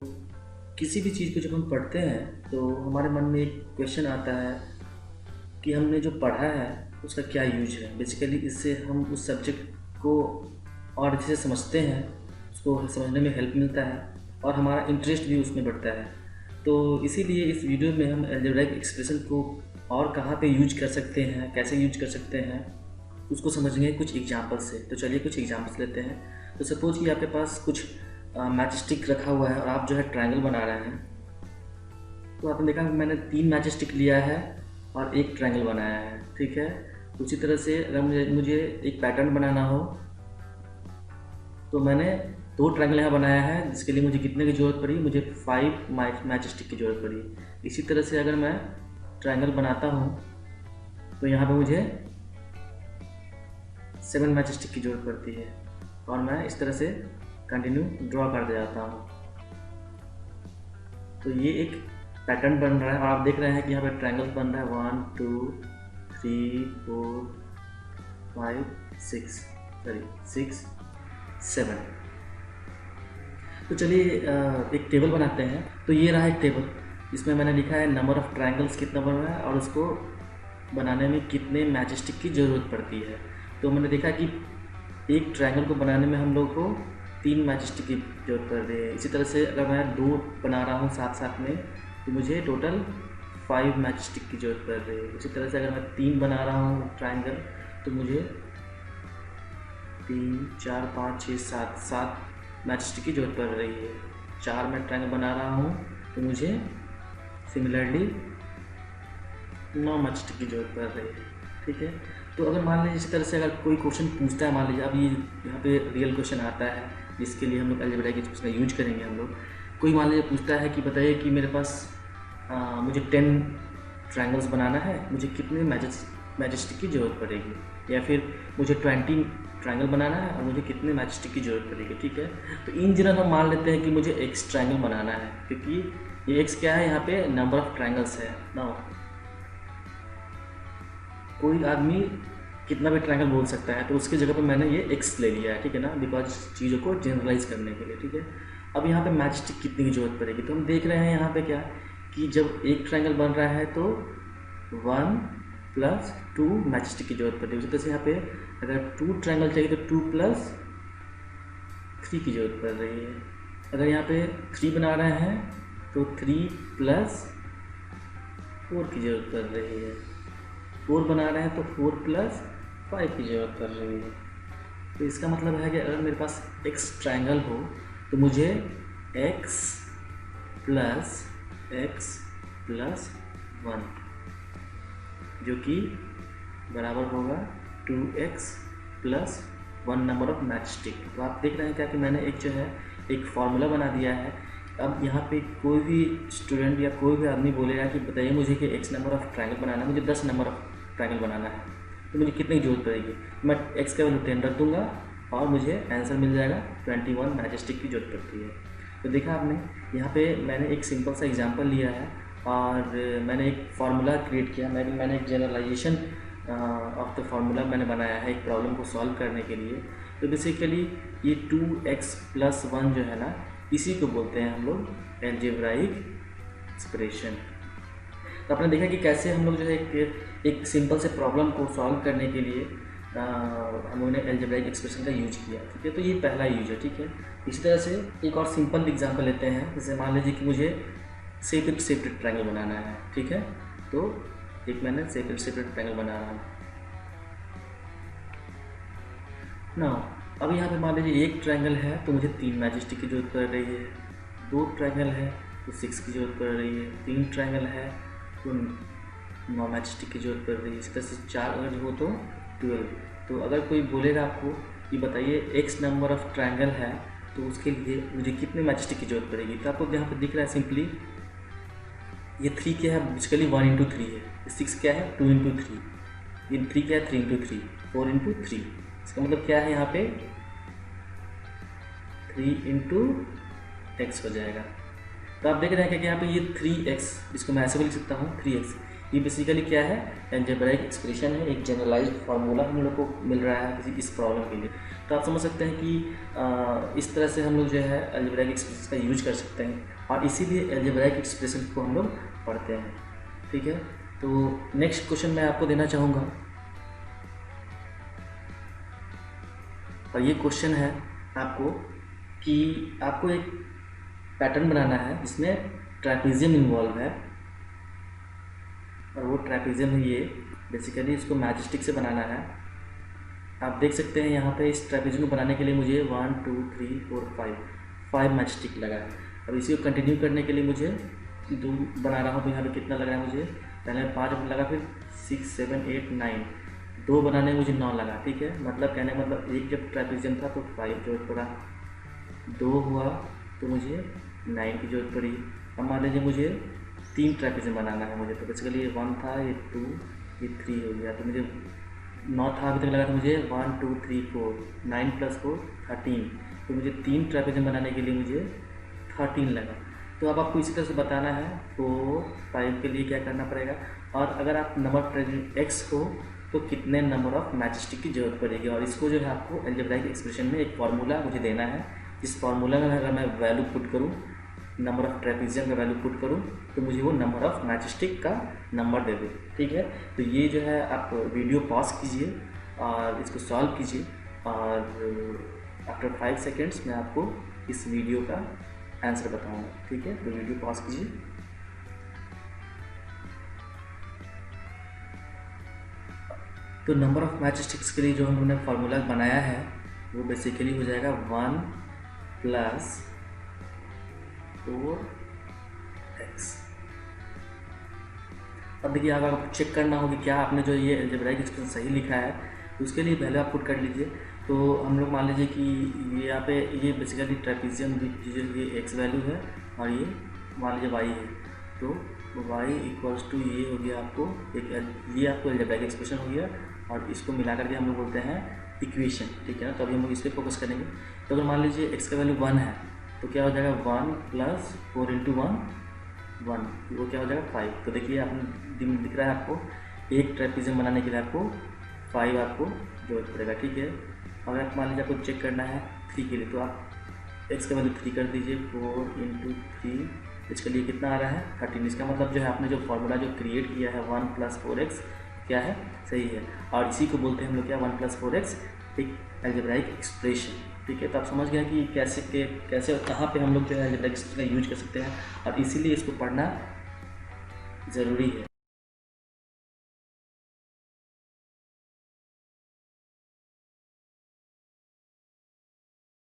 किसी भी चीज़ को जब हम पढ़ते हैं तो हमारे मन में एक क्वेश्चन आता है कि हमने जो पढ़ा है उसका क्या यूज है। बेसिकली इससे हम उस सब्जेक्ट को और अच्छे से समझते हैं, उसको समझने में हेल्प मिलता है और हमारा इंटरेस्ट भी उसमें बढ़ता है। तो इसीलिए इस वीडियो में हम अलजेब्राइक एक्सप्रेशन को और कहाँ पे यूज कर सकते हैं, कैसे यूज कर सकते हैं, उसको समझेंगे कुछ एग्जाम्पल से। तो चलिए कुछ एग्जाम्पल्स लेते हैं। तो सपोज कि आपके पास कुछ मैच स्टिक रखा हुआ है और आप जो है ट्रायंगल बना रहे हैं। तो आपने देखा मैंने 3 मैच स्टिक लिया है और एक ट्रायंगल बनाया है, ठीक है। उसी तरह से अगर मुझे एक पैटर्न बनाना हो तो मैंने 2 ट्रायंगल यहाँ बनाया है, जिसके लिए मुझे कितने की ज़रूरत पड़ी, मुझे 5 मैच स्टिक की ज़रूरत पड़ी। इसी तरह से अगर मैं ट्रायंगल बनाता हूँ तो यहाँ पे मुझे 7 मैच स्टिक की ज़रूरत पड़ती है और मैं इस तरह से कंटिन्यू ड्रॉ करते जाता हूँ। तो ये एक पैटर्न बन रहा है और आप देख रहे हैं कि यहाँ पे ट्रायंगल बन रहा है 1 2 3 4 5 6 7। तो चलिए एक टेबल बनाते हैं। तो ये रहा एक टेबल, इसमें मैंने लिखा है नंबर ऑफ़ ट्रायंगल्स कितना बन रहा है और उसको बनाने में कितने मैच स्टिक की ज़रूरत पड़ती है। तो मैंने देखा कि एक ट्रायंगल को बनाने में हम लोग को 3 मैच स्टिक की ज़रूरत पड़ रही है। इसी तरह से अगर मैं 2 बना रहा हूँ साथ साथ में तो मुझे टोटल 5 मैच स्टिक की ज़रूरत पड़ रही है। इसी तरह से अगर मैं 3 बना रहा हूँ ट्रायंगल तो मुझे 3 4 5 6 7 मैच स्टिक की ज़रूरत पड़ रही है। 4 मैं ट्रायंगल बना रहा हूँ तो मुझे सिमिलरली 9 मैच स्टिक की ज़रूरत पड़ रही है, ठीक है। तो अगर मान लीजिए इसी तरह से अगर कोई क्वेश्चन पूछता है, मान लीजिए अब ये यहाँ पे रियल क्वेश्चन आता है जिसके लिए हम लोग अलजेब्रा एक्सप्रेशन का यूज करेंगे हम लोग। कोई मान लीजिए पूछता है कि बताइए कि मेरे पास मुझे 10 ट्रायंगल्स बनाना है, मुझे कितने मैच स्टिक की ज़रूरत पड़ेगी, या फिर मुझे 20 ट्रायंगल बनाना है और मुझे कितने मैच स्टिक की ज़रूरत पड़ेगी, ठीक है। तो इन जनरल हम मान लेते हैं कि मुझे एक्स ट्रायंगल बनाना है, क्योंकि ये एक्स क्या है, यहाँ पे नंबर ऑफ ट्रायंगल्स है ना। कोई आदमी कितना भी ट्रायंगल बोल सकता है, तो उसकी जगह पर मैंने ये एक्स ले लिया है, ठीक है ना, बिकॉज चीज़ों को जनरलाइज करने के लिए, ठीक है। अब यहाँ पे मैच स्टिक कितनी की ज़रूरत पड़ेगी, तो हम देख रहे हैं यहाँ पे क्या कि जब एक ट्रायंगल बन रहा है तो 1 + 2 मैच स्टिक की ज़रूरत पड़ेगी। उसी तरह से यहाँ पे अगर 2 ट्रायंगल चाहिए तो 2 + 3 की ज़रूरत पड़ रही है। अगर यहाँ पे 3 बना रहे हैं तो 3 + 4 की ज़रूरत पड़ रही है। 4 बना रहे हैं तो 4 + 5 की ज़रूरत पड़ रही है। तो इसका मतलब है कि अगर मेरे पास x ट्रायंगल हो तो मुझे x + x + 1 जो कि बराबर होगा 2x + 1 number of match stick. तो आप देख रहे हैं क्या कि मैंने एक जो है एक फार्मूला बना दिया है। अब यहाँ पे कोई भी स्टूडेंट या कोई भी आदमी बोलेगा कि बताइए मुझे कि x नंबर ऑफ ट्रायंगल बनाना है, मुझे 10 नंबर ऑफ ट्रायंगल बनाना है, तो मुझे कितने की जरूरत पड़ेगी। मैं x का वैल्यू 10 रख दूंगा और मुझे आंसर मिल जाएगा 21 मैच स्टिक की जरूरत पड़ती है। तो देखा आपने, यहाँ पे मैंने एक सिंपल सा एग्जांपल लिया है और मैंने एक फार्मूला क्रिएट किया। मैंने एक जनरलाइजेशन ऑफ द फार्मूला मैंने बनाया है एक प्रॉब्लम को सॉल्व करने के लिए। तो बेसिकली ये 2x + 1 जो है ना, इसी को बोलते हैं हम लोग अलजेब्राइक एक्सप्रेशन। तो आपने देखा कि कैसे हम लोग जो है एक सिंपल से प्रॉब्लम को सॉल्व करने के लिए हम लोगों ने अलजेब्राइक एक्सप्रेशन का यूज किया, ठीक है। तो ये पहला यूज है, ठीक है। इसी तरह से एक और सिंपल एग्जांपल लेते हैं। जैसे मान लीजिए कि मुझे सेपरेट ट्रायंगल बनाना है, ठीक है। तो एक मैंने सेपरेट ट्रायंगल बना रहा हूँ ना। अब यहाँ पे मान लीजिए एक ट्रायंगल है तो मुझे 3 मैच स्टिक की जरूरत पड़ रही है, 2 ट्रायंगल है तो 6 की जरूरत पड़ रही है, 3 ट्रायंगल है तो 9 मैच स्टिक की जरूरत पड़ रही है। इस तरह से 4 अगर हो तो 12। तो अगर कोई बोलेगा आपको कि बताइए x नंबर ऑफ ट्रायंगल है तो उसके लिए मुझे कितने मैच स्टिक की जरूरत पड़ेगी, तो आपको यहाँ पर दिख रहा है सिंपली ये 3 क्या है, बेसिकली 1 × 3 है, 6 क्या है 2 × 3, ये 3 क्या है 3 × 3, 4 × 3। इसका मतलब क्या है, यहाँ पे 3 × x हो जाएगा। तो आप देख रहे हैं कि यहाँ पे ये 3x, इसको मैं ऐसे भी लिख सकता हूँ 3x, ये बेसिकली क्या है, अलजेब्राइक एक्सप्रेशन है, एक जनरलाइज्ड फार्मूला हम लोग को मिल रहा है किसी इस प्रॉब्लम के लिए। तो आप समझ सकते हैं कि इस तरह से हम लोग जो है अलजेब्राइक एक्सप्रेशन का यूज कर सकते हैं और इसीलिए अलजेब्राइक एक्सप्रेशन को हम लोग पढ़ते हैं। ठीक है, तो नेक्स्ट क्वेश्चन मैं आपको देना चाहूँगा, और ये क्वेश्चन है आपको कि आपको एक पैटर्न बनाना है जिसमें ट्रैपेजियम इन्वॉल्व है, और वो ट्रैपेजियम है ये, बेसिकली इसको मैचस्टिक से बनाना है। आप देख सकते हैं यहाँ पे इस ट्रैपेजियम को बनाने के लिए मुझे 1 2 3 4 5 मैचस्टिक लगा है। अब इसी को कंटिन्यू करने के लिए मुझे 2 बना रहा हूँ, तो यहाँ पे कितना लग रहा है मुझे, पहले 5 लगा, फिर 6 7 8 9, 2 बनाने में मुझे 9 लगा। ठीक है, मतलब कहने का मतलब एक जब ट्रैपेजियम था तो 5 जरूरत पड़ा, 2 हुआ तो मुझे 9 की जरूरत पड़ी। अब मान लीजिए मुझे 3 ट्रैपेजियम बनाना है मुझे, तो बेसिकली ये 1 था, ये 2, ये 3 हो गया, तो मुझे 9 था अभी तक लगा, तो मुझे 1 2 3 4 9 + 4 13, तो मुझे 3 ट्रैपेजियम बनाने के लिए मुझे 13 लगा। तो अब आपको इसी तरह से बताना है 4 5 के लिए क्या करना पड़ेगा, और अगर आप नंबर ट्रैपेजियम x हो तो कितने नंबर ऑफ मैचस्टिक की जरूरत पड़ेगी, और इसको जो है आपको अलजेब्राइक एक्सप्रेशन में एक फार्मूला मुझे देना है। इस फार्मूला में अगर मैं वैल्यू पुट करूँ, नंबर ऑफ ट्रैपेजियम का वैल्यू पुट करूँ, तो मुझे वो नंबर ऑफ मैचस्टिक का नंबर दे दे। ठीक है, तो ये जो है आप वीडियो पॉज कीजिए और इसको सॉल्व कीजिए, और आफ्टर 5 सेकेंड्स मैं आपको इस वीडियो का आंसर बताऊंगा। ठीक है, तो वीडियो पॉज कीजिए। तो नंबर ऑफ मैचस्टिक्स के लिए जो हमने फार्मूला बनाया है वो बेसिकली हो जाएगा 1 + 4x। अब देखिए, अगर आपको चेक करना हो कि क्या आपने जो ये अलजेब्राइक एक्सप्रेशन सही लिखा है, तो उसके लिए पहले आप पुट कर लीजिए। तो हम लोग मान लीजिए कि ये यहाँ पे ये बेसिकली ट्रैपेजियम ये x वैल्यू है और ये मान लीजिए y है, तो y = ये हो गया आपको एक, ये आपको अलजेब्राइक एक्सप्रेशन हो गया, और इसको मिला करके हम लोग बोलते हैं इक्वेशन। ठीक है ना, तो अभी हम लोग इस पर फोकस करेंगे। तो अगर मान लीजिए x का वैल्यू 1 है, तो क्या हो जाएगा 1 + 4 × 1 1, वो क्या हो जाएगा 5। तो देखिए आपने दिख रहा है आपको, एक ट्रैपेजियम बनाने के लिए आपको 5 आपको जरूरत पड़ेगा। ठीक है, अगर आप मान लीजिए आपको चेक करना है 3 के लिए, तो आप x का वैल्यू 3 कर दीजिए, 4 × 3, इसके लिए कितना आ रहा है 13। इसका मतलब जो है आपने जो फार्मूला जो क्रिएट किया है 1 + 4x क्या है, सही है, और इसी को बोलते हैं हम लोग क्या, 1 + 4x एक अलजेब्राइक एक्सप्रेशन। ठीक है, तो आप समझ गए कि कैसे और कहाँ पे हम लोग जो है अलजेब्राइक एक्सप्रेशन का यूज कर सकते हैं, और इसीलिए इसको पढ़ना ज़रूरी है।